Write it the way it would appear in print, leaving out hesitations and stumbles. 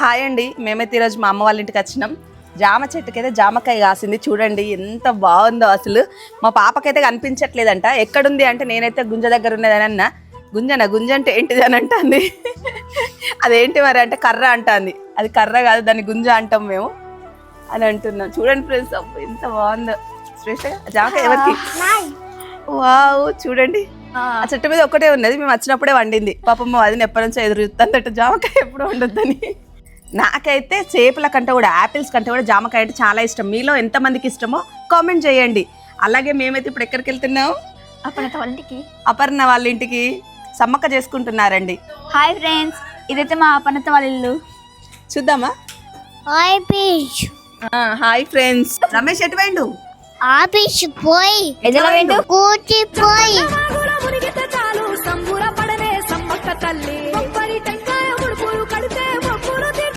Hi అండి, మేమైతే ఈరోజు మా అమ్మ వాళ్ళ ఇంటికి వచ్చినాం. జామ చెట్టుకైతే జామకాయ కాసింది. చూడండి ఎంత బాగుందో. అసలు మా పాపకైతే కనిపించట్లేదంట. ఎక్కడుంది అంటే నేనైతే గుంజ దగ్గర ఉన్నదని అన్న. గుంజ అంటే ఏంటిది అని అంటుంది. అదేంటి మరి అంటే కర్ర అంటుంది. అది కర్ర కాదు, దాన్ని గుంజ అంటాం మేము అని అంటున్నాం. చూడండి ఫ్రెండ్స్, ఎంత బాగుందో. శ్రేష్ఠ జామకాయ ఎవరికి? వావ్, చూడండి ఆ చెట్టు మీద ఒకటే ఉన్నది. మేము వచ్చినప్పుడే వండింది. పాపమ్మ అది ఎప్పటి నుంచో ఎదురు చూస్తుందట జామకాయ ఎప్పుడు వండొద్దని. నాకైతే చేపల కంటే కూడా యాపిల్స్ కంటే కూడా జామకాయ అంటే చాలా ఇష్టం. మీలో ఎంతమందికి ఇష్టమో కామెంట్ చేయండి. అలాగే మేమైతే ఇప్పుడు ఎక్కడికి వెళ్తున్నాం? అపర్ణ వాళ్ళ ఇంటికి. సమ్మక్క చేసుకుంటున్నారండి. హాయ్ ఫ్రెండ్స్, ఇదైతే మా అపర్ణత వాళ్ళ ఇల్లు. చూద్దామా? Hi friends. రమేష్ ఎటు పోయిండు? ఆఫీస్ పోయి ఎదురు పోయిండు? కూర్చిపోయి చాలు సంబూర పడనే సమ్మక్క తల్లి